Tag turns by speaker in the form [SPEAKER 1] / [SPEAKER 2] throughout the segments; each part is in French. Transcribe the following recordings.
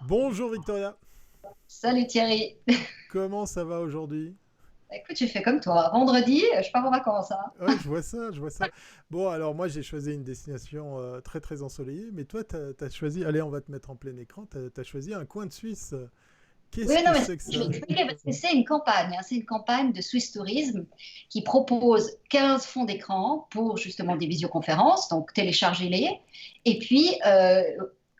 [SPEAKER 1] Bonjour Victoria,
[SPEAKER 2] Salut Thierry.
[SPEAKER 1] comment ça va aujourd'hui?
[SPEAKER 2] Écoute, je fais comme toi. Vendredi, je pars en vacances, hein.
[SPEAKER 1] Ouais, je vois ça, je vois ça. Bon, alors moi j'ai choisi une destination très très ensoleillée, mais toi t'as choisi, allez on va te mettre en plein écran, t'as choisi un coin de Suisse.
[SPEAKER 2] Oui,
[SPEAKER 1] Qu'est-ce
[SPEAKER 2] non,
[SPEAKER 1] que
[SPEAKER 2] mais
[SPEAKER 1] c'est que
[SPEAKER 2] je vais
[SPEAKER 1] ça?
[SPEAKER 2] expliquer parce que c'est une campagne, hein. C'est une campagne de Swiss Tourisme qui propose 15 fonds d'écran pour justement des visioconférences, donc téléchargez-les. Et puis,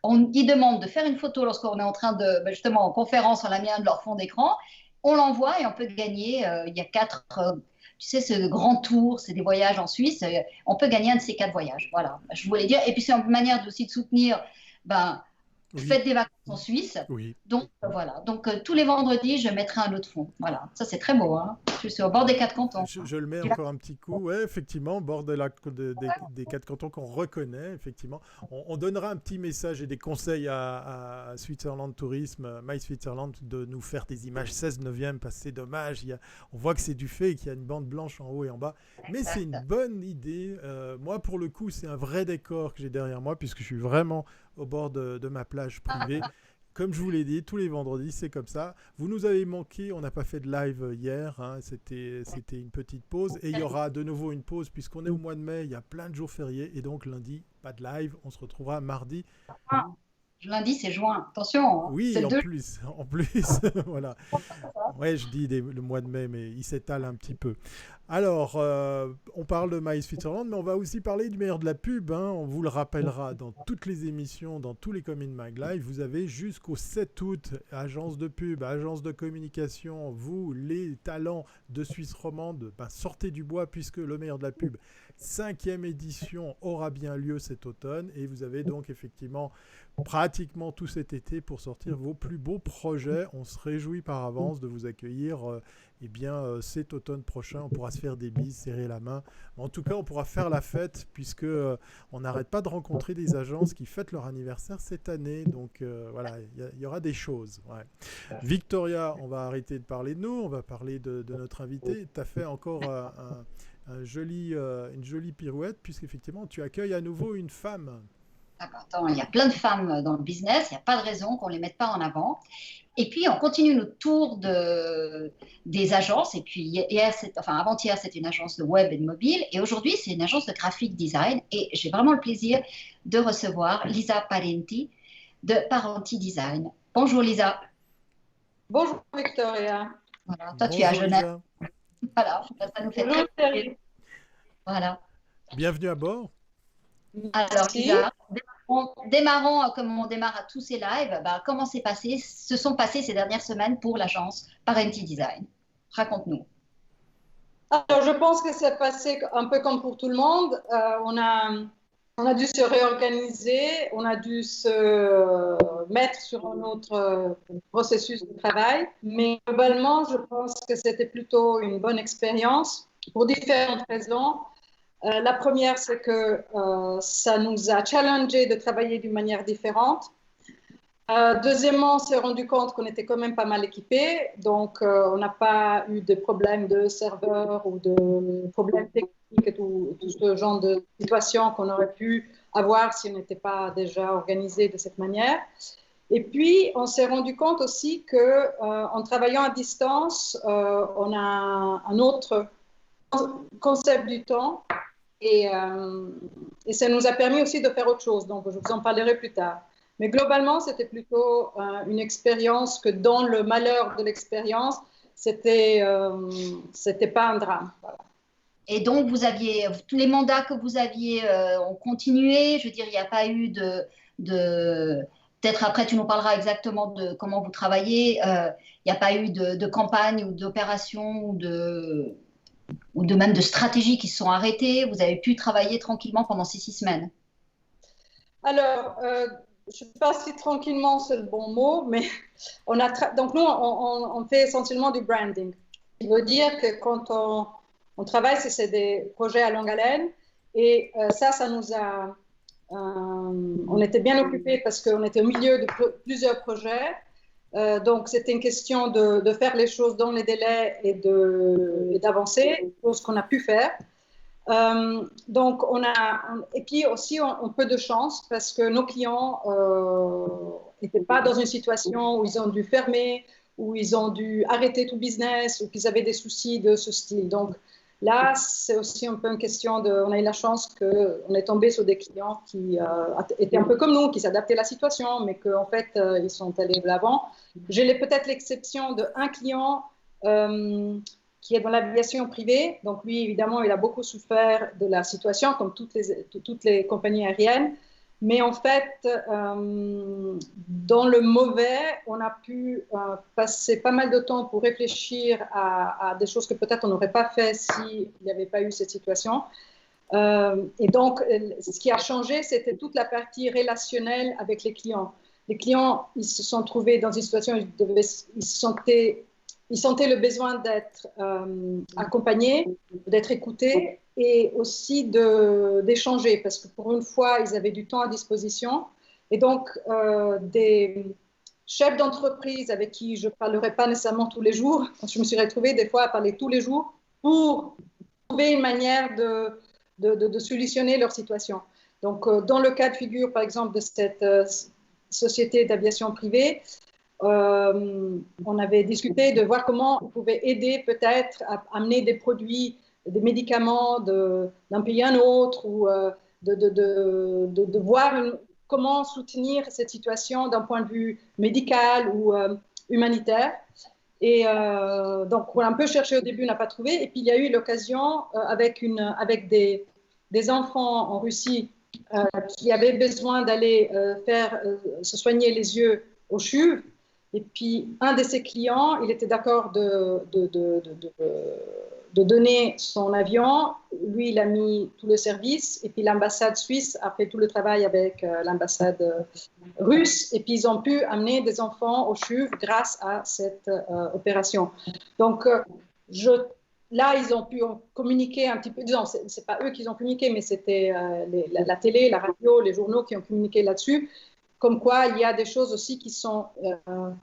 [SPEAKER 2] ils demandent de faire une photo lorsqu'on est en train de, justement, en conférence en la mienne de leur fond d'écran. On l'envoie et on peut gagner. Il y a quatre, tu sais, ce grand tour, c'est des voyages en Suisse. On peut gagner un de ces quatre voyages. Voilà, je voulais dire. Et puis, c'est une manière aussi de soutenir. Ben,
[SPEAKER 1] Oui,
[SPEAKER 2] faites des vacances en Suisse.
[SPEAKER 1] oui.
[SPEAKER 2] Donc voilà. Donc tous les vendredis, je mettrai un autre fond. Voilà. Ça c'est très beau, hein. Je suis au bord des quatre cantons.
[SPEAKER 1] Je le mets
[SPEAKER 2] Tu l'as-
[SPEAKER 1] encore un petit coup. Ouais, effectivement, bord des quatre cantons qu'on reconnaît, effectivement. On donnera un petit message et des conseils à Switzerland Tourisme, My Switzerland, de nous faire des images 16 neuvième, parce que c'est dommage. On voit que c'est du fait, qu'il y a une bande blanche en haut et en bas. Mais c'est une
[SPEAKER 2] Exact.
[SPEAKER 1] bonne idée. Moi, pour le coup, c'est un vrai décor que j'ai derrière moi, puisque je suis vraiment au bord de ma plage privée. Comme je vous l'ai dit, tous les vendredis, c'est comme ça. Vous nous avez manqué, on n'a pas fait de live hier, hein, c'était une petite pause. Et il y aura de nouveau une pause puisqu'on est au mois de mai, il y a plein de jours fériés. Et donc lundi, pas de live, on se retrouvera mardi.
[SPEAKER 2] Ah, lundi c'est juin. Attention, hein. C'est
[SPEAKER 1] Oui,
[SPEAKER 2] le
[SPEAKER 1] en
[SPEAKER 2] 2.
[SPEAKER 1] plus, en plus, voilà. Ouais, je dis le mois de mai, mais il s'étale un petit peu. Alors, on parle de My Switzerland, mais on va aussi parler du meilleur de la pub, hein. On vous le rappellera dans toutes les émissions, dans tous les Coming Mag Live. Vous avez jusqu'au 7 août, agence de pub, agence de communication, vous, les talents de Suisse romande, ben, sortez du bois puisque le meilleur de la pub, cinquième édition, aura bien lieu cet automne. Et vous avez donc effectivement pratiquement tout cet été pour sortir vos plus beaux projets. On se réjouit par avance de vous accueillir eh bien, cet automne prochain. On pourra se faire des bises, serrer la main. Mais en tout cas, on pourra faire la fête puisque on n'arrête pas de rencontrer des agences qui fêtent leur anniversaire cette année. Donc voilà, il y aura des choses. Ouais. Victoria, on va arrêter de parler de nous, on va parler de notre invité. Tu as fait encore une jolie pirouette puisqu'effectivement, tu accueilles à nouveau une femme.
[SPEAKER 2] Attends, il y a plein de femmes dans le business, il n'y a pas de raison qu'on ne les mette pas en avant. Et puis, on continue notre tour des agences. Et puis, enfin, avant-hier, c'était une agence de web et de mobile. Et aujourd'hui, c'est une agence de graphic design. Et j'ai vraiment le plaisir de recevoir Lisa Parenti de Parenti Design. Bonjour Lisa.
[SPEAKER 3] Bonjour Victoria.
[SPEAKER 2] Voilà. Toi, tu es à
[SPEAKER 1] Bonjour
[SPEAKER 2] Genève.
[SPEAKER 1] Lisa,
[SPEAKER 2] Voilà. Ça nous fait très
[SPEAKER 3] Bonjour
[SPEAKER 2] plaisir.
[SPEAKER 3] Thierry.
[SPEAKER 2] Voilà.
[SPEAKER 1] bienvenue à bord.
[SPEAKER 2] Alors,
[SPEAKER 3] Merci.
[SPEAKER 2] Lisa, démarrons comme on démarre à tous ces lives. Bah, comment se sont passées ces dernières semaines pour l'agence Parenti Design? Raconte-nous.
[SPEAKER 3] Alors, je pense que c'est passé un peu comme pour tout le monde. On a dû se réorganiser, on a dû se mettre sur un autre processus de travail. Mais globalement, je pense que c'était plutôt une bonne expérience pour différentes raisons. La première, c'est que ça nous a challengé de travailler d'une manière différente. Deuxièmement, on s'est rendu compte qu'on était quand même pas mal équipés, donc on n'a pas eu de problèmes de serveur ou de problèmes techniques et tout ce genre de situation qu'on aurait pu avoir si on n'était pas déjà organisé de cette manière. Et puis, on s'est rendu compte aussi que en travaillant à distance, on a un autre concept du temps et ça nous a permis aussi de faire autre chose. Donc, je vous en parlerai plus tard. Mais globalement, c'était plutôt une expérience que dans le malheur de l'expérience, c'était pas un drame. Voilà.
[SPEAKER 2] Et donc, tous les mandats que vous aviez ont continué. Je veux dire, il n'y a pas eu peut-être après, tu nous parleras exactement de comment vous travaillez. Il n'y a pas eu de campagne ou d'opération ou de même de stratégies qui se sont arrêtées. Vous avez pu travailler tranquillement pendant ces 6 semaines.
[SPEAKER 3] Alors, je ne sais pas si tranquillement c'est le bon mot, mais donc nous, on fait essentiellement du branding. Ça veut dire que quand on travaille, c'est des projets à longue haleine. Et ça nous a... on était bien occupés parce qu'on était au milieu de plusieurs projets. Donc, c'était une question de faire les choses dans les délais et d'avancer, chose qu'on a pu faire. Donc, et puis aussi, on peu de chance parce que nos clients n'étaient pas dans une situation où ils ont dû fermer, où ils ont dû arrêter tout business, ou qu'ils avaient des soucis de ce style. Donc, là, c'est aussi un peu une question on a eu la chance qu'on est tombé sur des clients qui étaient un peu comme nous, qui s'adaptaient à la situation, mais qu'en fait, ils sont allés de l'avant. J'ai peut-être l'exception d'un client qui est dans l'aviation privée. Donc, lui, évidemment, il a beaucoup souffert de la situation, comme toutes les compagnies aériennes. Mais en fait, dans le mauvais, on a pu passer pas mal de temps pour réfléchir à des choses que peut-être on n'aurait pas fait s'il n'y avait pas eu cette situation. Et donc, ce qui a changé, c'était toute la partie relationnelle avec les clients. Les clients, ils se sont trouvés dans une situation où ils sentaient le besoin d'être accompagnés, d'être écoutés et aussi d'échanger parce que pour une fois, ils avaient du temps à disposition. Et donc, des chefs d'entreprise avec qui je ne parlerai pas nécessairement tous les jours, je me suis retrouvée des fois à parler tous les jours pour trouver une manière de solutionner leur situation. Donc, dans le cas de figure, par exemple, de cette société d'aviation privée, on avait discuté de voir comment on pouvait aider peut-être à amener des produits, des médicaments d'un pays à un autre ou de voir comment soutenir cette situation d'un point de vue médical ou humanitaire. Et donc, on a un peu cherché au début, on n'a pas trouvé. Et puis, il y a eu l'occasion avec des enfants en Russie qui avaient besoin d'aller se soigner les yeux au CHUV. Et puis, un de ses clients, il était d'accord de donner son avion. Lui, il a mis tout le service. Et puis, l'ambassade suisse a fait tout le travail avec l'ambassade russe. Et puis, ils ont pu amener des enfants au CHUV grâce à cette opération. Donc, là, ils ont pu communiquer un petit peu. Disons, ce n'est pas eux qui ont communiqué, mais c'était la télé, la radio, les journaux qui ont communiqué là-dessus. Comme quoi, il y a des choses aussi qui sont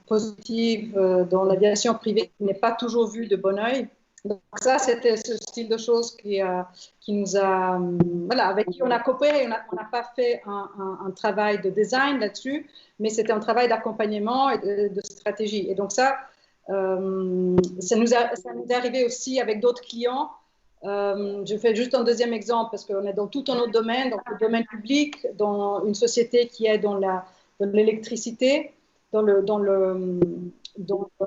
[SPEAKER 3] positives dans l'aviation privée, qui n'est pas toujours vue de bon oeil. Donc ça, c'était ce style de choses qui nous a, voilà, avec qui on a coopéré. On n'a pas fait un travail de design là-dessus, mais c'était un travail d'accompagnement et de stratégie. Et donc ça nous est arrivé aussi avec d'autres clients. Je fais juste un deuxième exemple parce qu'on est dans tout un autre domaine, dans le domaine public, dans une société qui est dans l'électricité, dans la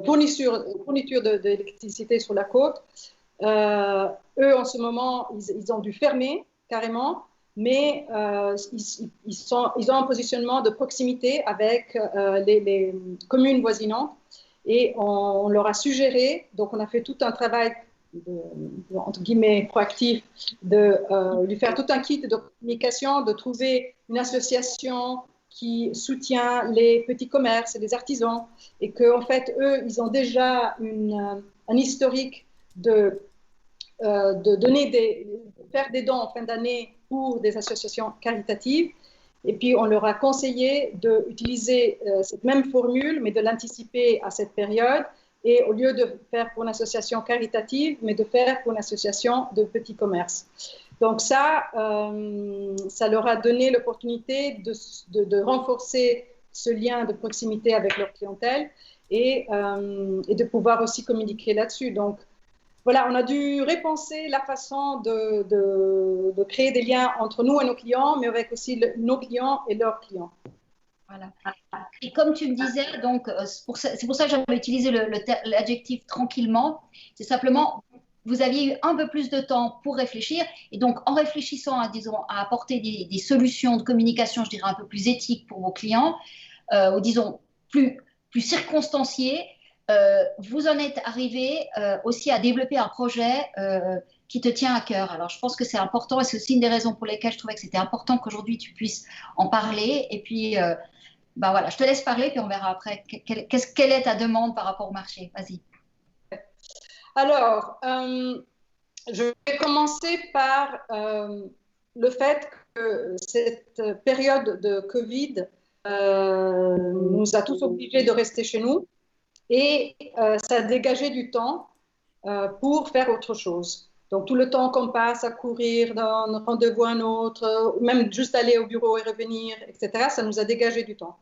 [SPEAKER 3] fourniture d'électricité sur la côte. Eux, en ce moment, ils ont dû fermer carrément, mais ils ont un positionnement de proximité avec les communes voisinantes et on leur a suggéré, donc on a fait tout un travail entre guillemets proactif, de lui faire tout un kit de communication, de trouver une association qui soutient les petits commerces et les artisans, et qu'en fait, eux, ils ont déjà un historique de faire des dons en fin d'année pour des associations caritatives. Et puis, on leur a conseillé d'utiliser cette même formule, mais de l'anticiper à cette période. Et au lieu de faire pour une association caritative, mais de faire pour une association de petits commerces. Donc ça leur a donné l'opportunité de renforcer ce lien de proximité avec leur clientèle et de pouvoir aussi communiquer là-dessus. Donc voilà, on a dû repenser la façon de créer des liens entre nous et nos clients, mais avec aussi nos clients et leurs clients.
[SPEAKER 2] Voilà. Et comme tu me disais, donc c'est pour ça que j'avais utilisé l'adjectif tranquillement. C'est simplement, vous aviez eu un peu plus de temps pour réfléchir. Et donc, en réfléchissant à apporter des solutions de communication, je dirais, un peu plus éthiques pour vos clients, ou disons, plus circonstanciées, vous en êtes arrivé aussi à développer un projet qui te tient à cœur. Alors, je pense que c'est important et c'est aussi une des raisons pour lesquelles je trouvais que c'était important qu'aujourd'hui tu puisses en parler. Et puis, bah voilà, je te laisse parler, puis on verra après. Quelle est ta demande par rapport au marché? Vas-y.
[SPEAKER 3] Alors, je vais commencer par le fait que cette période de Covid nous a tous obligés de rester chez nous et ça a dégagé du temps pour faire autre chose. Donc, tout le temps qu'on passe à courir d'un rendez-vous à un autre, même juste aller au bureau et revenir, etc., ça nous a dégagé du temps.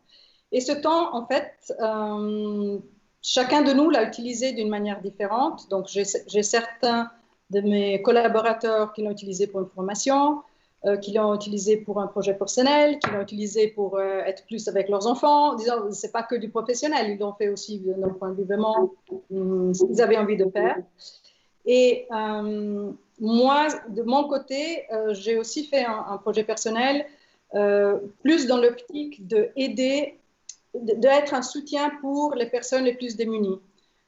[SPEAKER 3] Et ce temps, en fait, chacun de nous l'a utilisé d'une manière différente. Donc, j'ai certains de mes collaborateurs qui l'ont utilisé pour une formation, qui l'ont utilisé pour un projet personnel, qui l'ont utilisé pour être plus avec leurs enfants. Disons, c'est pas que du professionnel, ils l'ont fait aussi d'un point de vue vraiment ce qu'ils avaient envie de faire. Et moi, de mon côté, j'ai aussi fait un projet personnel, plus dans l'optique d'aider, d'être un soutien pour les personnes les plus démunies.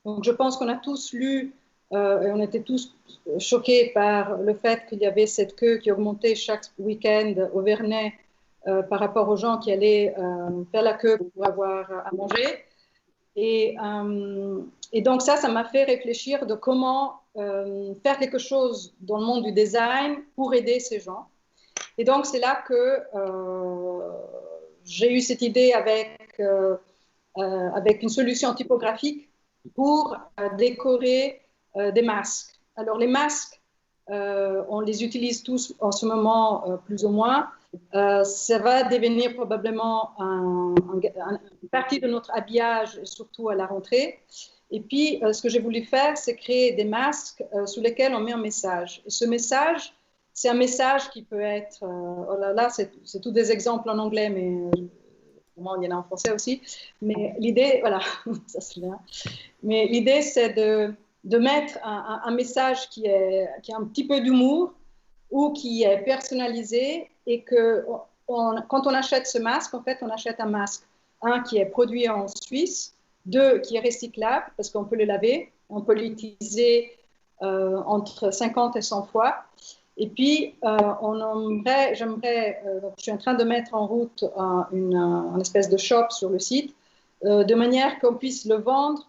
[SPEAKER 3] Donc, je pense qu'on a tous lu, et on était tous choqués par le fait qu'il y avait cette queue qui augmentait chaque week-end au Vernet par rapport aux gens qui allaient faire la queue pour avoir à manger. Et donc ça m'a fait réfléchir de comment faire quelque chose dans le monde du design pour aider ces gens. Et donc c'est là que j'ai eu cette idée avec une solution typographique pour décorer des masques. Alors les masques, on les utilise tous en ce moment plus ou moins. Ça va devenir probablement une partie de notre habillage, surtout à la rentrée. Et puis, ce que j'ai voulu faire, c'est créer des masques sous lesquels on met un message. Et ce message, c'est un message qui peut être... oh là là, c'est tous des exemples en anglais, mais il y en a en français aussi. Mais l'idée, voilà, ça c'est bien. Mais l'idée, c'est de mettre un message qui a un petit peu d'humour ou qui est personnalisé et que quand on achète ce masque, en fait, on achète un masque, un qui est produit en Suisse, deux qui est recyclable parce qu'on peut le laver, on peut l'utiliser entre 50 et 100 fois. Et puis, je suis en train de mettre en route une espèce de shop sur le site, de manière qu'on puisse le vendre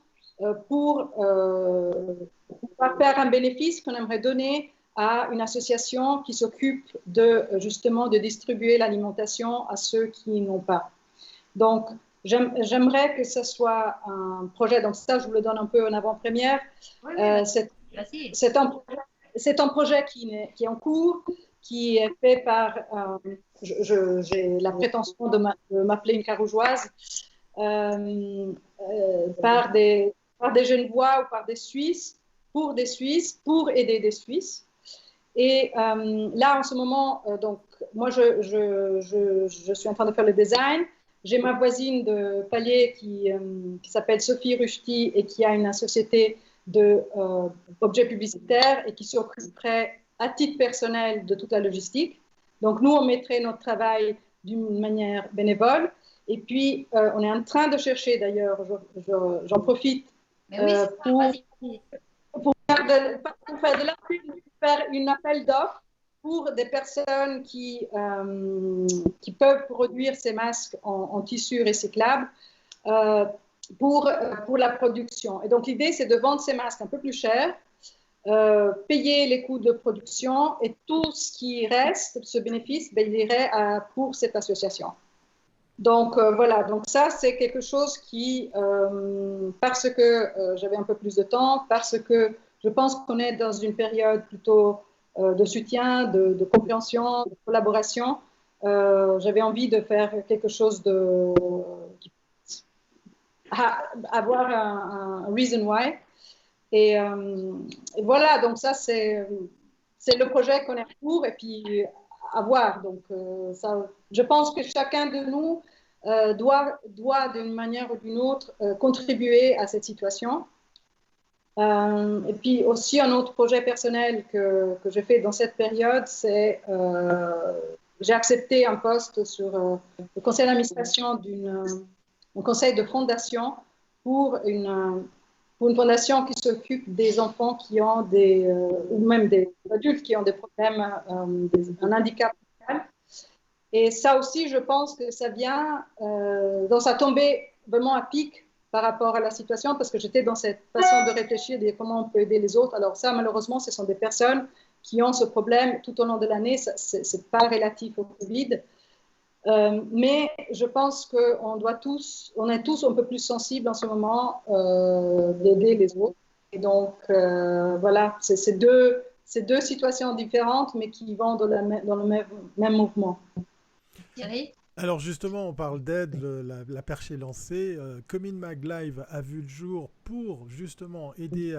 [SPEAKER 3] pour pouvoir faire un bénéfice qu'on aimerait donner à une association qui s'occupe justement de distribuer l'alimentation à ceux qui n'ont pas. Donc, j'aimerais que ce soit un projet, donc ça, je vous le donne un peu en avant-première.
[SPEAKER 2] Oui,
[SPEAKER 3] c'est un projet qui est en cours, qui est fait par, j'ai la prétention de m'appeler une carougeoise, par des Genevois ou par des Suisses, pour aider des Suisses. Et là, en ce moment, donc, moi, je suis en train de faire le design. J'ai ma voisine de palier qui s'appelle Sophie Ruchti et qui a une société d'objets publicitaires et qui s'occuperait à titre personnel de toute la logistique. Donc, nous, on mettrait notre travail d'une manière bénévole. Et puis, on est en train de chercher, d'ailleurs, j'en profite pour faire de la pub, faire une appel d'offres pour des personnes qui peuvent produire ces masques en tissu recyclable pour la production. Et donc, l'idée, c'est de vendre ces masques un peu plus cher, payer les coûts de production et tout ce qui reste, ce bénéfice, il irait pour cette association. Donc, voilà. Donc, ça, c'est quelque chose qui, parce que j'avais un peu plus de temps, parce que je pense qu'on est dans une période plutôt de soutien, de compréhension, de collaboration. J'avais envie de faire quelque chose avoir un reason why. Et voilà, donc ça, c'est le projet qu'on est en cours et puis à voir. Donc, je pense que chacun de nous doit d'une manière ou d'une autre contribuer à cette situation. Et puis aussi un autre projet personnel que j'ai fait dans cette période, c'est j'ai accepté un poste sur le conseil d'administration d'un conseil de fondation pour une fondation qui s'occupe des enfants qui ont ou même des adultes qui ont des problèmes, un handicap mental. Et ça aussi, je pense que ça vient, donc ça tombait vraiment à pic par rapport à la situation, parce que j'étais dans cette façon de réfléchir, de comment on peut aider les autres. Alors ça, malheureusement, ce sont des personnes qui ont ce problème tout au long de l'année. Ce n'est pas relatif au Covid. Mais je pense qu'on est tous un peu plus sensibles en ce moment d'aider les autres. Et donc, voilà, c'est deux c'est deux situations différentes, mais qui vont dans le même mouvement.
[SPEAKER 2] Thierry?
[SPEAKER 1] Alors justement, on parle d'aide, la perche est lancée. Comin Mag Live a vu le jour pour justement aider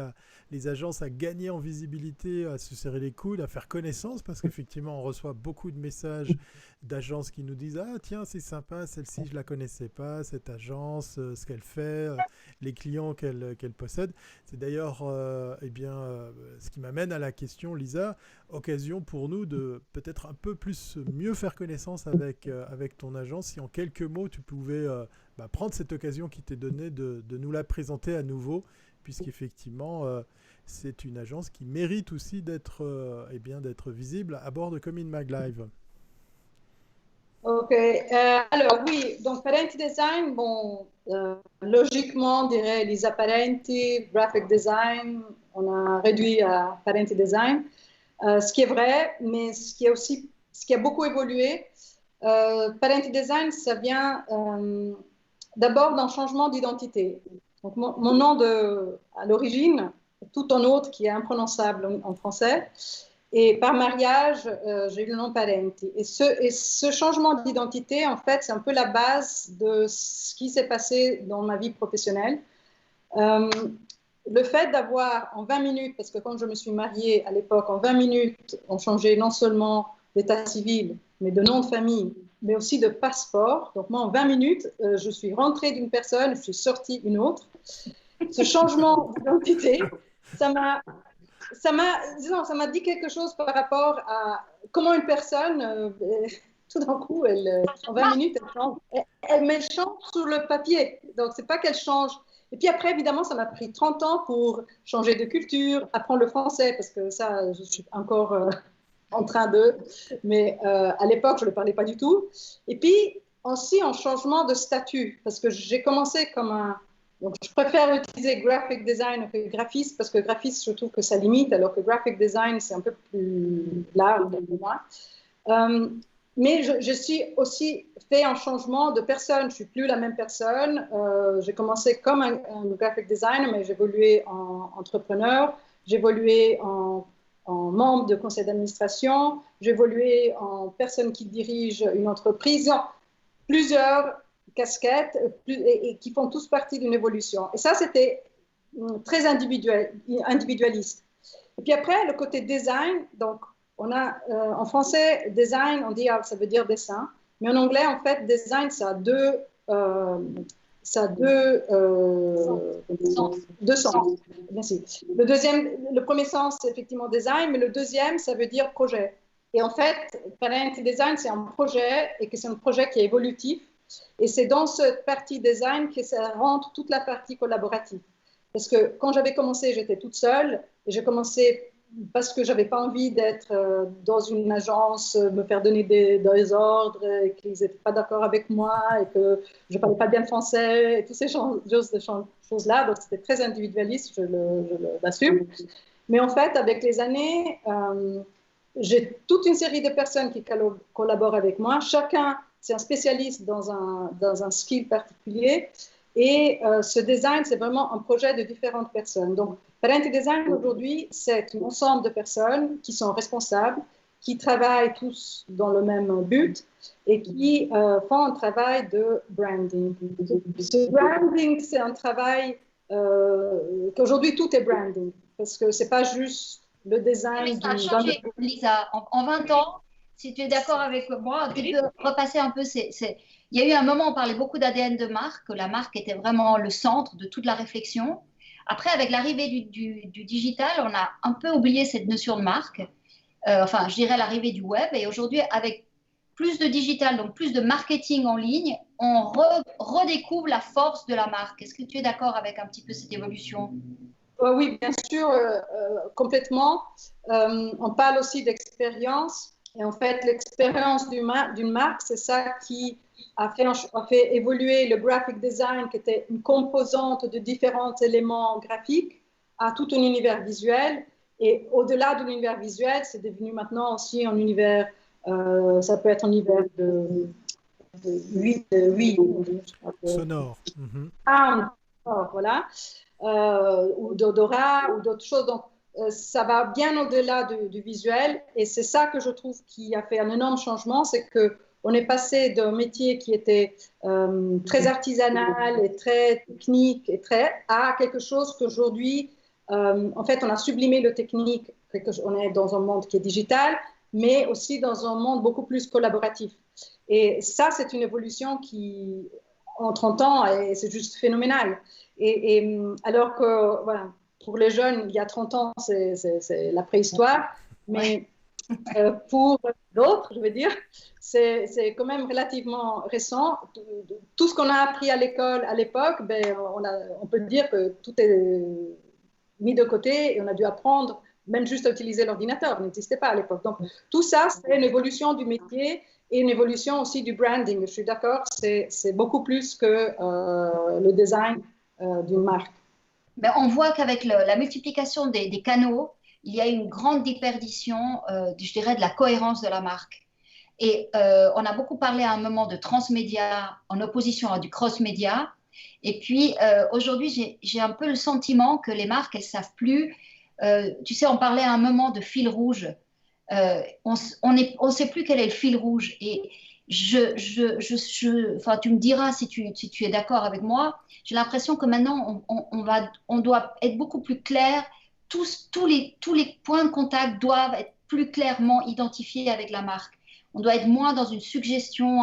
[SPEAKER 1] les agences à gagner en visibilité, à se serrer les coudes, à faire connaissance, parce qu'effectivement, on reçoit beaucoup de messages d'agences qui nous disent « Ah tiens, c'est sympa, celle-ci, je ne la connaissais pas, cette agence, ce qu'elle fait, les clients qu'elle possède. » C'est d'ailleurs ce qui m'amène à la question, Lisa, occasion pour nous de peut-être un peu plus mieux faire connaissance avec ton agence. Si en quelques mots, tu pouvais prendre cette occasion qui t'est donnée de nous la présenter à nouveau, puisqu'effectivement, c'est une agence qui mérite aussi d'être visible à bord de Comin Mag Live.
[SPEAKER 3] Ok, alors oui, donc Parenti Design, bon, logiquement, on dirait Lisa Parenti, Graphic Design, on a réduit à Parenti Design, ce qui est vrai, mais ce qui a beaucoup évolué. Parenti Design, ça vient d'abord d'un changement d'identité. Donc mon nom à l'origine, tout en autre qui est imprononçable en français. Et par mariage, j'ai eu le nom Parenti. Et ce changement d'identité, en fait, c'est un peu la base de ce qui s'est passé dans ma vie professionnelle. Le fait d'avoir en 20 minutes, parce que quand je me suis mariée à l'époque, en 20 minutes, on changeait non seulement d'état civil, mais de nom de famille, mais aussi de passeport. Donc moi, en 20 minutes, je suis rentrée d'une personne, je suis sortie d'une autre. Ce changement d'identité, ça m'a dit quelque chose par rapport à comment une personne, tout d'un coup, en 20 minutes, elle change sur le papier. Donc, c'est pas qu'elle change. Et puis après, évidemment, ça m'a pris 30 ans pour changer de culture, apprendre le français, parce que ça, je suis encore en train de... Mais à l'époque, je ne le parlais pas du tout. Et puis, aussi en changement de statut, parce que j'ai commencé comme un... Donc, je préfère utiliser graphic design que graphiste parce que graphiste, je trouve que ça limite, alors que graphic design, c'est un peu plus large pour moi. Mais je suis aussi fait un changement de personne. Je ne suis plus la même personne. J'ai commencé comme un graphic designer, mais j'ai évolué en entrepreneur. J'ai évolué en membre de conseil d'administration. J'ai évolué en personne qui dirige une entreprise. Plusieurs casquettes et qui font tous partie d'une évolution. Et ça, c'était très individualiste. Et puis après, le côté design, donc on a en français, design, on dit ça veut dire dessin, mais en anglais, en fait, design, ça a deux sens. Merci. Le premier sens, c'est effectivement design, mais le deuxième, ça veut dire projet. Et en fait, Parenti Design, c'est un projet et que c'est un projet qui est évolutif. Et c'est dans cette partie design que ça rentre toute la partie collaborative. Parce que quand j'avais commencé, j'étais toute seule. Et j'ai commencé parce que je n'avais pas envie d'être dans une agence, me faire donner des ordres, et qu'ils n'étaient pas d'accord avec moi, et que je ne parlais pas bien français, et toutes ces choses-là. Donc c'était très individualiste, je l'assume. Mais en fait, avec les années, j'ai toute une série de personnes qui collaborent avec moi. Chacun, c'est un spécialiste dans un skill particulier. Et ce design, c'est vraiment un projet de différentes personnes. Donc, Parenti Design, aujourd'hui, c'est un ensemble de personnes qui sont responsables, qui travaillent tous dans le même but et qui font un travail de branding. Ce branding, c'est un travail qu'aujourd'hui, tout est branding. Parce que ce n'est pas juste le design.
[SPEAKER 2] Ça a changé, Lisa. En 20 ans, si tu es d'accord avec moi, tu peux repasser un peu. Il y a eu un moment où on parlait beaucoup d'ADN de marque, que la marque était vraiment le centre de toute la réflexion. Après, avec l'arrivée du digital, on a un peu oublié cette notion de marque. Enfin, je dirais l'arrivée du web. Et aujourd'hui, avec plus de digital, donc plus de marketing en ligne, on redécouvre la force de la marque. Est-ce que tu es d'accord avec un petit peu cette évolution ?
[SPEAKER 3] Oui, bien sûr, complètement. On parle aussi d'expérience. Et en fait, l'expérience d'une marque, c'est ça qui a fait évoluer le graphic design, qui était une composante de différents éléments graphiques, à tout un univers visuel. Et au-delà de l'univers visuel, c'est devenu maintenant aussi un univers, ça peut être un univers de
[SPEAKER 1] sonore.
[SPEAKER 3] Voilà. Ou d'odorat ou d'autres choses. Donc, ça va bien au-delà du visuel. Et c'est ça que je trouve qui a fait un énorme changement, c'est qu'on est passé d'un métier qui était très artisanal et très technique à quelque chose qu'aujourd'hui, en fait, on a sublimé le technique. On est dans un monde qui est digital, mais aussi dans un monde beaucoup plus collaboratif. Et ça, c'est une évolution qui, en 30 ans, c'est juste phénoménal. Et alors que, voilà, pour les jeunes, il y a 30 ans, c'est la préhistoire, mais pour d'autres, je veux dire, c'est quand même relativement récent. Tout ce qu'on a appris à l'école à l'époque, ben, on peut dire que tout est mis de côté et on a dû apprendre même juste à utiliser l'ordinateur, ça n'existait pas à l'époque. Donc tout ça, c'est une évolution du métier et une évolution aussi du branding. Je suis d'accord, c'est beaucoup plus que le design d'une marque.
[SPEAKER 2] Mais on voit qu'avec la multiplication des canaux, il y a une grande déperdition, je dirais, de la cohérence de la marque. Et on a beaucoup parlé à un moment de transmédia en opposition à du cross-média. Et puis aujourd'hui, j'ai un peu le sentiment que les marques, elles ne savent plus. Tu sais, on parlait à un moment de fil rouge. On ne sait plus quel est le fil rouge. Et enfin, tu me diras si tu es d'accord avec moi. J'ai l'impression que maintenant, on doit être beaucoup plus clair. Tous les points de contact doivent être plus clairement identifiés avec la marque. On doit être moins dans une suggestion,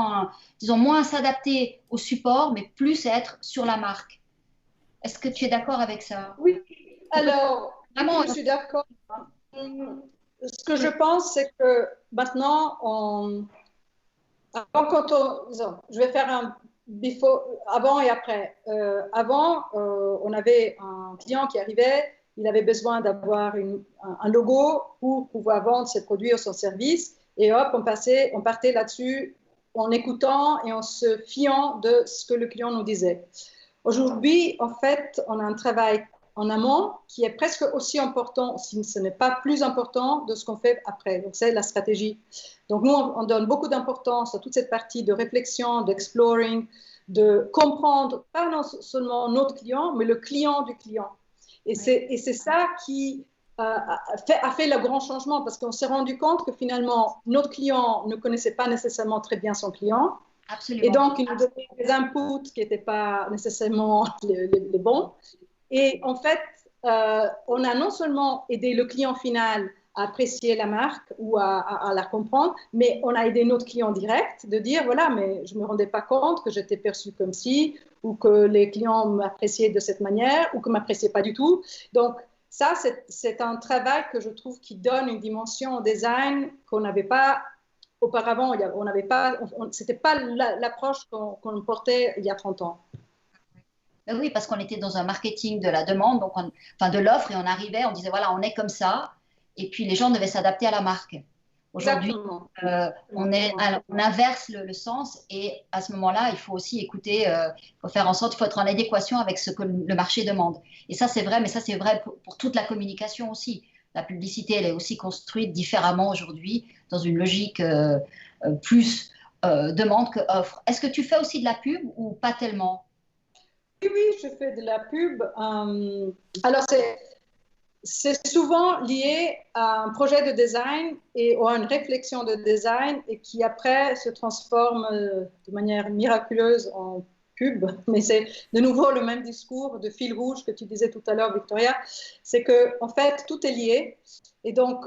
[SPEAKER 2] disons moins s'adapter au support, mais plus être sur la marque. Est-ce que tu es d'accord avec ça?
[SPEAKER 3] Oui, alors, vraiment, je suis d'accord. Ce que je pense, c'est que maintenant, je vais faire un avant et après. Avant, on avait un client qui arrivait, il avait besoin d'avoir un logo pour pouvoir vendre ses produits ou son service. Et hop, on partait là-dessus en écoutant et en se fiant de ce que le client nous disait. Aujourd'hui, en fait, on a un travail en amont qui est presque aussi important, si ce n'est pas plus important, de ce qu'on fait après. Donc, c'est la stratégie. Donc, nous, on donne beaucoup d'importance à toute cette partie de réflexion, d'exploring, de comprendre pas non seulement notre client, mais le client du client. Et c'est ça qui a fait le grand changement, parce qu'on s'est rendu compte que finalement, notre client ne connaissait pas nécessairement très bien son client.
[SPEAKER 2] Absolument.
[SPEAKER 3] Et donc, il nous donnait des inputs qui n'étaient pas nécessairement les bons. Et en fait, on a non seulement aidé le client final à apprécier la marque ou à la comprendre, mais on a aidé notre client direct de dire, voilà, mais je ne me rendais pas compte que j'étais perçue comme ci, ou que les clients m'appréciaient de cette manière, ou que ne m'appréciaient pas du tout. Donc, ça, c'est un travail que je trouve qui donne une dimension au design qu'on n'avait pas auparavant. C'était pas l'approche qu'on portait il y a 30 ans.
[SPEAKER 2] Oui, parce qu'on était dans un marketing de la demande, donc enfin de l'offre, et on arrivait, on disait voilà, on est comme ça, et puis les gens devaient s'adapter à la marque. Aujourd'hui, on inverse le sens, et à ce moment-là, il faut aussi écouter, il faut faire en sorte, il faut être en adéquation avec ce que le marché demande. Et ça, c'est vrai, mais ça, c'est vrai pour toute la communication aussi. La publicité, elle est aussi construite différemment aujourd'hui, dans une logique plus demande que offre. Est-ce que tu fais aussi de la pub ou pas tellement?
[SPEAKER 3] Oui, je fais de la pub. Alors, c'est souvent lié à un projet de design ou à une réflexion de design et qui après se transforme de manière miraculeuse en pub. Mais c'est de nouveau le même discours de fil rouge que tu disais tout à l'heure, Victoria. C'est qu'en fait, tout est lié. Et donc,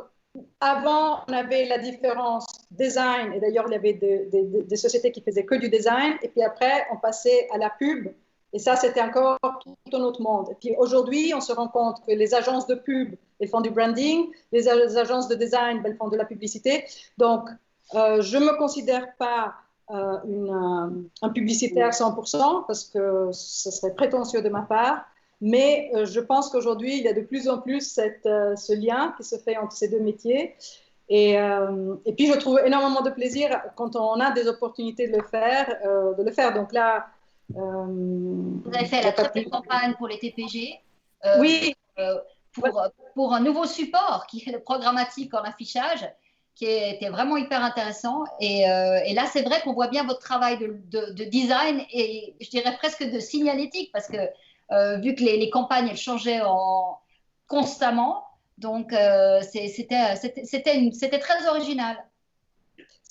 [SPEAKER 3] avant, on avait la différence design, et d'ailleurs, il y avait des sociétés qui faisaient que du design. Et puis après, on passait à la pub. Et ça, c'était encore tout un autre monde. Et puis aujourd'hui, on se rend compte que les agences de pub, elles font du branding, les agences de design, elles font de la publicité. Donc, je ne me considère pas un publicitaire 100% parce que ce serait prétentieux de ma part. Mais je pense qu'aujourd'hui, il y a de plus en plus ce lien qui se fait entre ces deux métiers. Et puis, je trouve énormément de plaisir quand on a des opportunités de le faire. Donc là,
[SPEAKER 2] vous avez fait la très belle campagne pour les TPG.
[SPEAKER 3] Oui.
[SPEAKER 2] Pour un nouveau support qui est le programmatique en affichage, qui était vraiment hyper intéressant. Et là, c'est vrai qu'on voit bien votre travail de design et je dirais presque de signalétique, parce que vu que les campagnes elles changeaient constamment, Donc, c'était très original.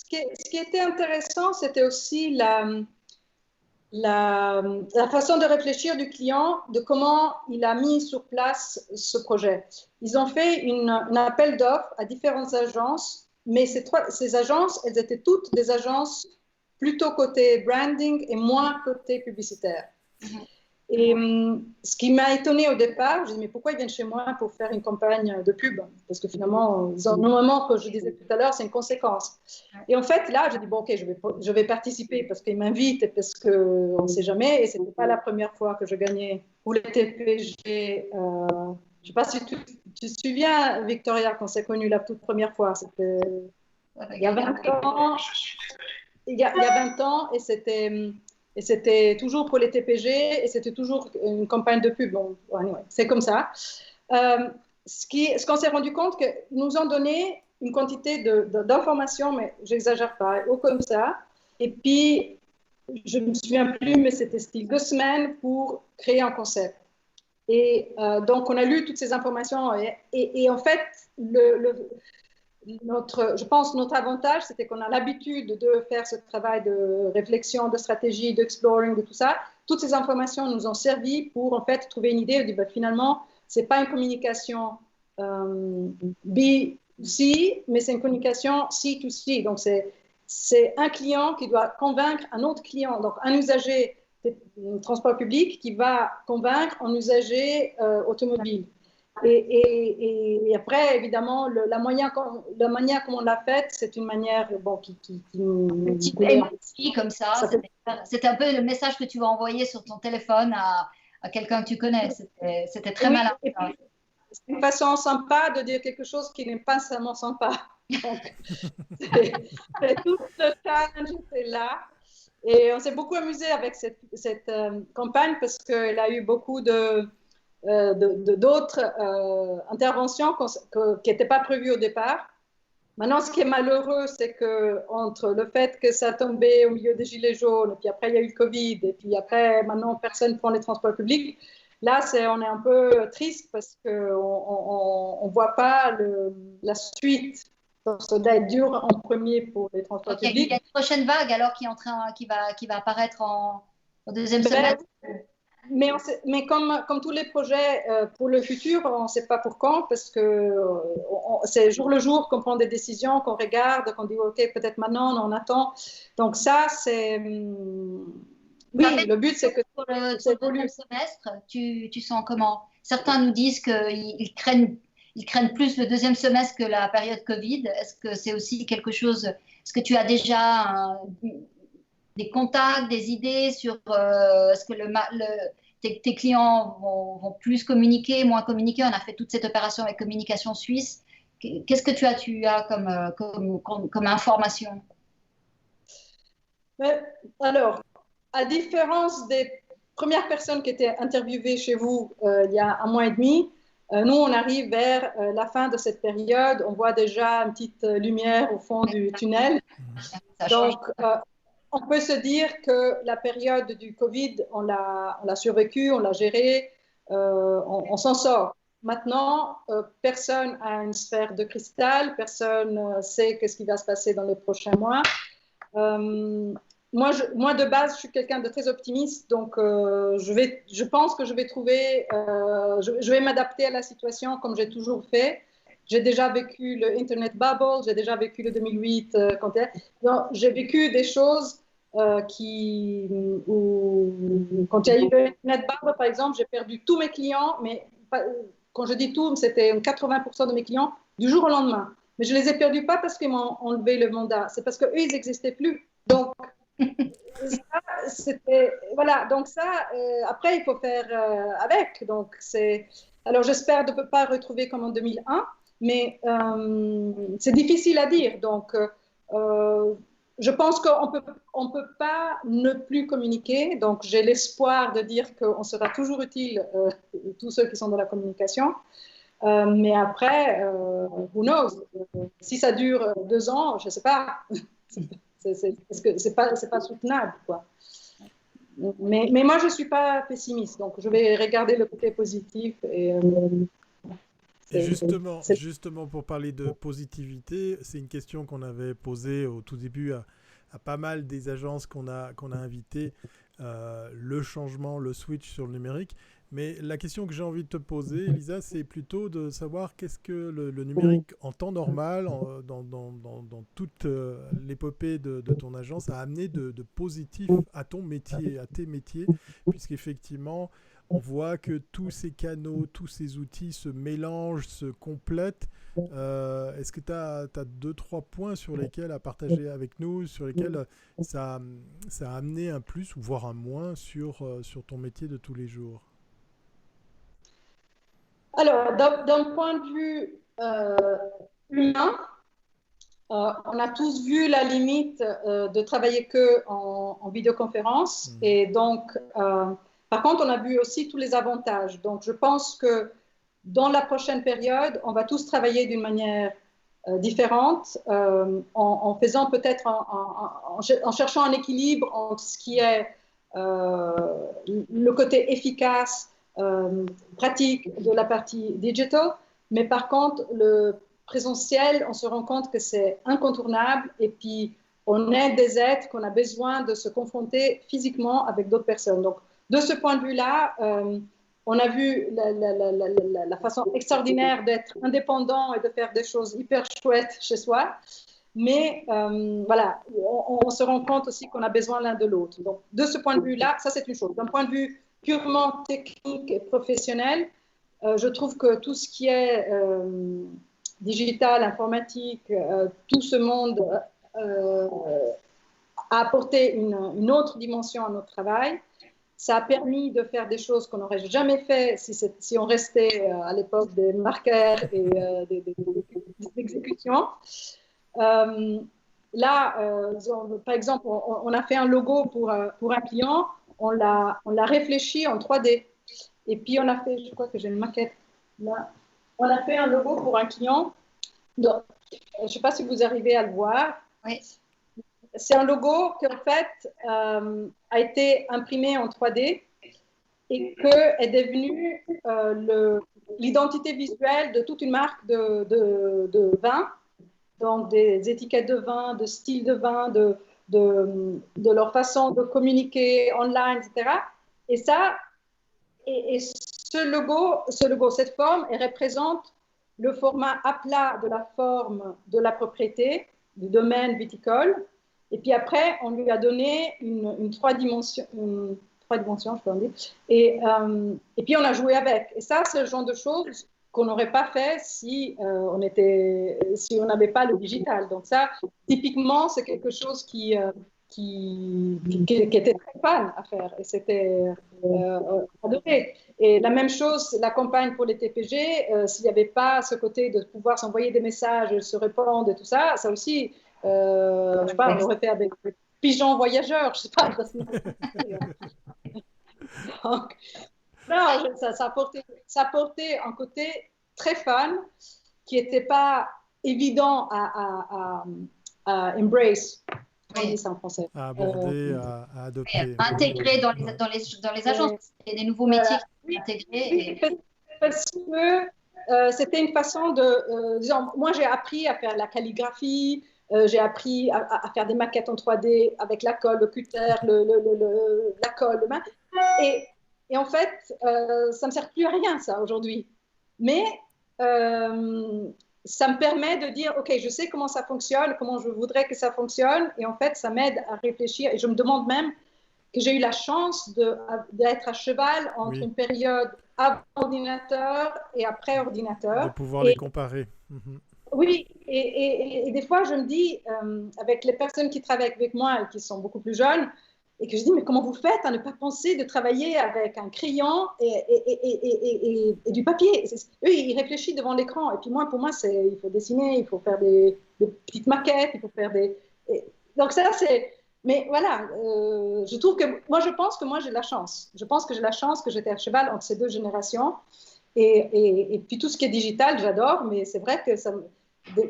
[SPEAKER 3] Ce qui était intéressant, c'était aussi la façon de réfléchir du client, de comment il a mis sur place ce projet. Ils ont fait un appel d'offres à différentes agences, mais ces agences, elles étaient toutes des agences plutôt côté branding et moins côté publicitaire. Et ce qui m'a étonnée au départ, je me dis, mais pourquoi ils viennent chez moi pour faire une campagne de pub? Parce que finalement, normalement, comme je disais tout à l'heure, c'est une conséquence. Et en fait, là, j'ai dit, bon, ok, je vais participer parce qu'ils m'invitent et parce qu'on ne sait jamais. Et ce n'était pas la première fois que je gagnais pour les TPG. Je ne sais pas si tu te souviens, Victoria, quand on s'est connus la toute première fois. C'était il y a 20 ans. Il y a 20 ans et c'était toujours pour les TPG et c'était toujours une campagne de pub. Bon, anyway, c'est comme ça. Ce qu'on s'est rendu compte, qu'ils nous ont donné une quantité d'informations, mais j'exagère pas, ou comme ça. Et puis, je ne me souviens plus, mais c'était style 2 semaines pour créer un concept. Et donc, on a lu toutes ces informations et en fait, je pense notre avantage, c'était qu'on a l'habitude de faire ce travail de réflexion, de stratégie, d'exploring, de tout ça. Toutes ces informations nous ont servi pour en fait trouver une idée. Finalement, c'est pas une communication B2C, mais c'est une communication C2C. Donc c'est un client qui doit convaincre un autre client, donc un usager de transport public qui va convaincre un usager automobile. Et après, évidemment, la manière comme on l'a faite, c'est une manière qui
[SPEAKER 2] comme ça. C'était un peu le message que tu vas envoyer sur ton téléphone à quelqu'un que tu connais. C'était très malin.
[SPEAKER 3] C'est une façon sympa de dire quelque chose qui n'est pas seulement sympa. Donc, c'est tout le challenge était là. Et on s'est beaucoup amusé avec cette campagne parce qu'elle a eu beaucoup d'autres interventions qui n'étaient pas prévues au départ. Maintenant, ce qui est malheureux, c'est qu'entre le fait que ça tombait au milieu des gilets jaunes, et puis après, il y a eu le Covid, et puis après, maintenant, personne ne prend les transports publics. Là, on est un peu triste parce qu'on ne voit pas la suite. Ça doit être dur en premier pour les transports publics.
[SPEAKER 2] Il y a une prochaine vague alors qui va apparaître au deuxième semestre.
[SPEAKER 3] Mais comme tous les projets pour le futur, on ne sait pas pour quand, parce que c'est jour le jour qu'on prend des décisions, qu'on regarde, qu'on dit OK, peut-être maintenant, on attend. Donc ça, c'est... Oui, le but, c'est que...
[SPEAKER 2] Pour le deuxième semestre, tu sens comment? Certains nous disent qu'ils craignent plus le deuxième semestre que la période Covid. Est-ce que c'est aussi quelque chose... Est-ce que tu as déjà des contacts, des idées sur est-ce que tes clients vont plus communiquer, moins communiquer? On a fait toute cette opération avec Communication Suisse. Qu'est-ce que tu as comme information?
[SPEAKER 3] Alors, à différence des premières personnes qui étaient interviewées chez vous il y a 1 mois et demi, nous, on arrive vers la fin de cette période. On voit déjà une petite lumière au fond du tunnel. Donc, on peut se dire que la période du Covid, on l'a survécu, on l'a géré, on s'en sort. Maintenant, personne n'a une sphère de cristal, personne sait ce qui va se passer dans les prochains mois. Moi, de base, je suis quelqu'un de très optimiste, donc je pense que je vais trouver, je vais m'adapter à la situation comme j'ai toujours fait. J'ai déjà vécu le Internet Bubble, j'ai déjà vécu le 2008. J'ai vécu des choses quand il y a eu le Internet Bubble, par exemple, j'ai perdu tous mes clients, mais quand je dis tout, c'était 80% de mes clients du jour au lendemain. Mais je les ai perdus pas parce qu'ils m'ont enlevé le mandat, c'est parce qu'eux, ils n'existaient plus. Donc, voilà, donc ça, après, il faut faire avec. Donc, alors, j'espère ne pas retrouver comme en 2001. Mais c'est difficile à dire. Donc, je pense qu'on peut pas ne plus communiquer. Donc, j'ai l'espoir de dire qu'on sera toujours utile, tous ceux qui sont dans la communication. Mais après, who knows? Si ça dure 2 ans, je ne sais pas. Parce que c'est pas soutenable, quoi. Mais moi, je ne suis pas pessimiste. Donc, je vais regarder le côté positif et...
[SPEAKER 1] Et justement, pour parler de positivité, c'est une question qu'on avait posée au tout début à pas mal des agences qu'on a invitées, le changement, le switch sur le numérique. Mais la question que j'ai envie de te poser, Elisa, c'est plutôt de savoir qu'est-ce que le numérique en temps normal, dans toute l'épopée de ton agence, a amené de positif à ton métier, à tes métiers, puisqu'effectivement, on voit que tous ces canaux, tous ces outils se mélangent, se complètent. Est-ce que tu as 2-3 points sur lesquels à partager avec nous, sur lesquels ça a amené un plus ou voire un moins sur ton métier de tous les jours?
[SPEAKER 3] Alors, d'un point de vue humain, on a tous vu la limite de travailler que en vidéoconférence. Et donc, par contre, on a vu aussi tous les avantages. Donc, je pense que dans la prochaine période, on va tous travailler d'une manière différente, en faisant peut-être, en cherchant un équilibre entre ce qui est le côté efficace, pratique de la partie digital, mais par contre, le présentiel, on se rend compte que c'est incontournable et puis on est des êtres qu'on a besoin de se confronter physiquement avec d'autres personnes. Donc, de ce point de vue-là, on a vu la façon extraordinaire d'être indépendant et de faire des choses hyper chouettes chez soi. Mais voilà, on se rend compte aussi qu'on a besoin l'un de l'autre. Donc, de ce point de vue-là, ça c'est une chose. D'un point de vue purement technique et professionnel, je trouve que tout ce qui est digital, informatique, tout ce monde a apporté une autre dimension à notre travail. Ça a permis de faire des choses qu'on n'aurait jamais fait si on restait à l'époque des marqueurs et des exécutions. Là, par exemple, on a fait un logo pour un client, on l'a réfléchi en 3D. Et puis, on a fait, je crois que j'ai une maquette là, on a fait un logo pour un client. Donc, je ne sais pas si vous arrivez à le voir.
[SPEAKER 2] Oui.
[SPEAKER 3] C'est un logo qui, en fait, a été imprimé en 3D et qui est devenu l'identité visuelle de toute une marque de vin. Donc, des étiquettes de vin, de style de vin, de leur façon de communiquer online, etc. Et ça, et ce logo, cette forme, elle représente le format à plat de la forme de la propriété, du domaine viticole. Et puis après, on lui a donné une 3 dimensions, je peux en dire. Et puis, on a joué avec. Et ça, c'est le genre de choses qu'on n'aurait pas fait si on n'avait pas le digital. Donc ça, typiquement, c'est quelque chose qui était très fun à faire. Et c'était adoré. Et la même chose, la campagne pour les TPG, s'il n'y avait pas ce côté de pouvoir s'envoyer des messages, se répondre et tout ça, ça aussi, je sais pas, on aurait fait avec pigeons voyageurs, je sais pas. Donc, non, ça apportait un côté très fun qui n'était pas évident à embrace.
[SPEAKER 2] Oui.
[SPEAKER 3] Ça en français.
[SPEAKER 1] À aborder, à adopter.
[SPEAKER 2] À intégrer dans les agences. Il y a des nouveaux métiers qui sont intégrés.
[SPEAKER 3] Oui, parce que c'était une façon de... disons, moi, j'ai appris à faire la calligraphie, j'ai appris à faire des maquettes en 3D avec la colle, le cutter, la colle, le main. Et en fait, ça ne me sert plus à rien, ça, aujourd'hui. Mais ça me permet de dire, OK, je sais comment ça fonctionne, comment je voudrais que ça fonctionne. Et en fait, ça m'aide à réfléchir. Et je me demande même que j'ai eu la chance d'être à cheval entre une période avant ordinateur et après ordinateur.
[SPEAKER 1] De pouvoir les comparer.
[SPEAKER 3] Oui, et des fois, je me dis, avec les personnes qui travaillent avec moi et qui sont beaucoup plus jeunes, et que je dis, mais comment vous faites à ne pas penser de travailler avec un crayon et du papier? Eux, ils réfléchissent devant l'écran. Et puis moi, pour moi, il faut dessiner, il faut faire des petites maquettes, il faut faire des... Donc ça, c'est... Mais voilà, je trouve que... Moi, je pense que moi, j'ai de la chance. Je pense que j'ai la chance que j'étais à cheval entre ces deux générations. Et puis tout ce qui est digital, j'adore, mais c'est vrai que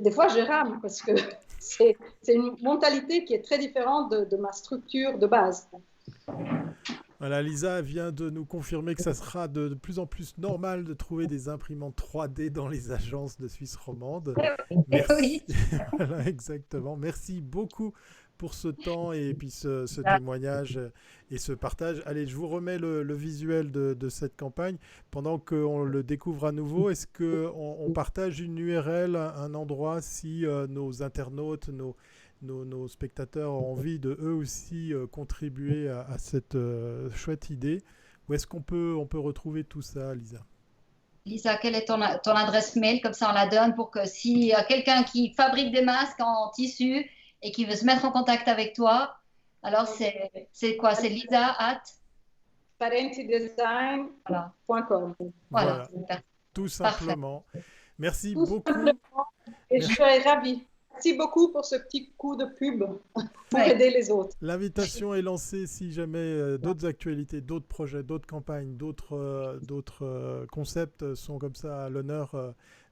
[SPEAKER 3] des fois, je rame parce que c'est une mentalité qui est très différente de ma structure de base.
[SPEAKER 1] Voilà, Lisa vient de nous confirmer que ça sera de plus en plus normal de trouver des imprimantes 3D dans les agences de Suisse romande. Merci.
[SPEAKER 2] Oui.
[SPEAKER 1] Voilà, exactement. Merci beaucoup pour ce temps et puis ce témoignage et ce partage. Allez, je vous remets le visuel de cette campagne. Pendant qu'on le découvre à nouveau, est-ce qu'on partage une URL, un endroit, si nos internautes, nos spectateurs ont envie de eux aussi contribuer à cette chouette idée? Où est-ce qu'on peut retrouver tout ça, Lisa?
[SPEAKER 2] Lisa, quelle est ton adresse mail? Comme ça, on la donne pour que s'il y a quelqu'un qui fabrique des masques en tissu et qui veut se mettre en contact avec toi, alors c'est quoi? C'est Lisa at...
[SPEAKER 3] parentidesign.com.
[SPEAKER 2] Voilà.
[SPEAKER 1] Voilà,
[SPEAKER 2] Super.
[SPEAKER 1] tout
[SPEAKER 2] Parfait.
[SPEAKER 1] simplement. Merci
[SPEAKER 3] Tout
[SPEAKER 1] beaucoup.
[SPEAKER 3] simplement. Et je
[SPEAKER 1] Merci.
[SPEAKER 3] serais ravie. Merci beaucoup pour ce petit coup de pub pour
[SPEAKER 2] Ouais.
[SPEAKER 3] aider les autres.
[SPEAKER 1] L'invitation est lancée si jamais d'autres actualités, d'autres projets, d'autres campagnes, d'autres concepts sont comme ça à l'honneur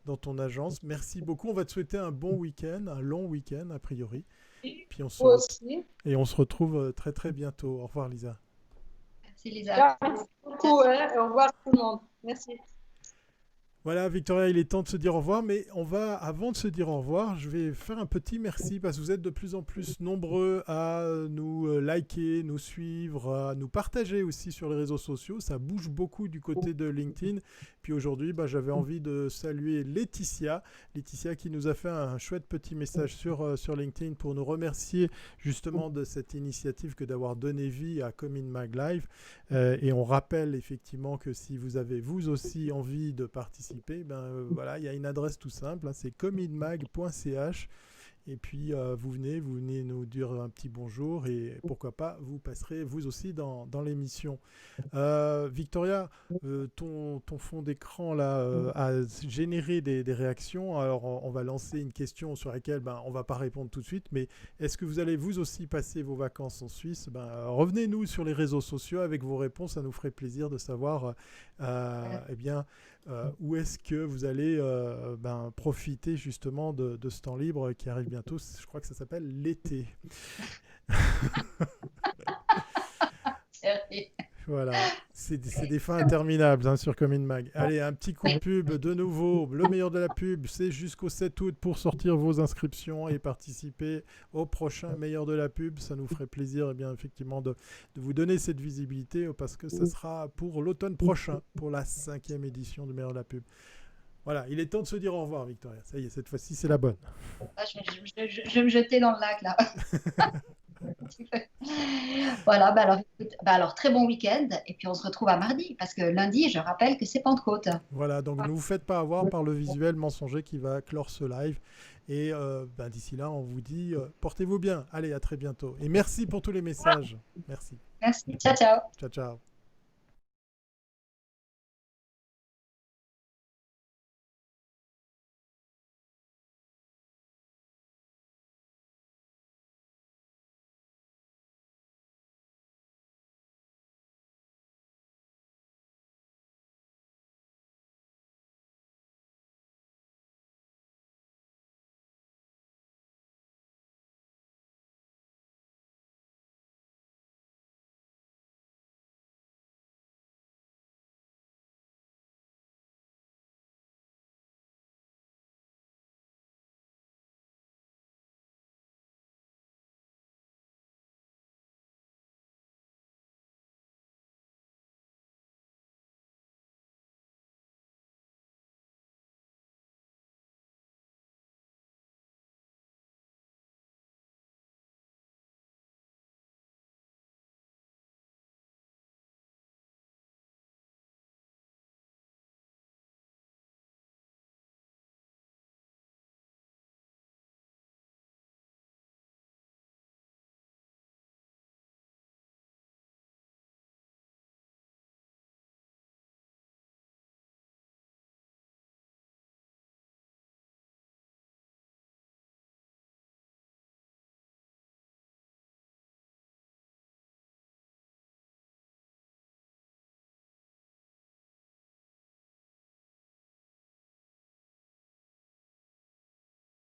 [SPEAKER 1] dans ton agence. Merci beaucoup. On va te souhaiter un bon week-end, un long week-end a priori. Puis on
[SPEAKER 3] Vous aussi.
[SPEAKER 1] on se retrouve très très bientôt. Au revoir Lisa.
[SPEAKER 2] Merci Lisa.
[SPEAKER 3] Merci beaucoup. Hein. Au revoir tout le monde. Merci.
[SPEAKER 1] Voilà, Victoria, il est temps de se dire au revoir, mais avant de se dire au revoir, je vais faire un petit merci parce que vous êtes de plus en plus nombreux à nous liker, nous suivre, à nous partager aussi sur les réseaux sociaux. Ça bouge beaucoup du côté de LinkedIn. Puis aujourd'hui, j'avais envie de saluer Laetitia qui nous a fait un chouette petit message sur LinkedIn pour nous remercier justement de cette initiative que d'avoir donné vie à Come in Mag Live. Et on rappelle effectivement que si vous avez vous aussi envie de participer, voilà, il y a une adresse tout simple, hein, c'est comeinmag.ch. Et puis vous venez nous dire un petit bonjour et pourquoi pas vous passerez vous aussi dans l'émission. Victoria, ton fond d'écran là a généré des réactions. Alors on va lancer une question sur laquelle on va pas répondre tout de suite, mais est-ce que vous allez vous aussi passer vos vacances en Suisse? Revenez-nous sur les réseaux sociaux avec vos réponses, ça nous ferait plaisir de savoir où est-ce que vous allez profiter justement de ce temps libre qui arrive bientôt. Je crois que ça s'appelle l'été. Voilà, c'est des fins interminables hein, sur Come in Mag. Allez, un petit coup de pub de nouveau. Le meilleur de la pub, c'est jusqu'au 7 août pour sortir vos inscriptions et participer au prochain meilleur de la pub. Ça nous ferait plaisir effectivement de vous donner cette visibilité parce que ça sera pour l'automne prochain, pour la 5e édition du meilleur de la pub. Voilà, il est temps de se dire au revoir, Victoria. Ça y est, cette fois-ci, c'est la bonne.
[SPEAKER 2] Je vais me jeter dans le lac là. Voilà, alors très bon week-end et puis on se retrouve à mardi parce que lundi, je rappelle que c'est Pentecôte.
[SPEAKER 1] Voilà, donc ne vous faites pas avoir par le visuel mensonger qui va clore ce live. Et d'ici là, on vous dit portez-vous bien. Allez, à très bientôt. Et merci pour tous les messages. Merci.
[SPEAKER 2] Merci, ciao ciao.
[SPEAKER 1] Ciao, ciao.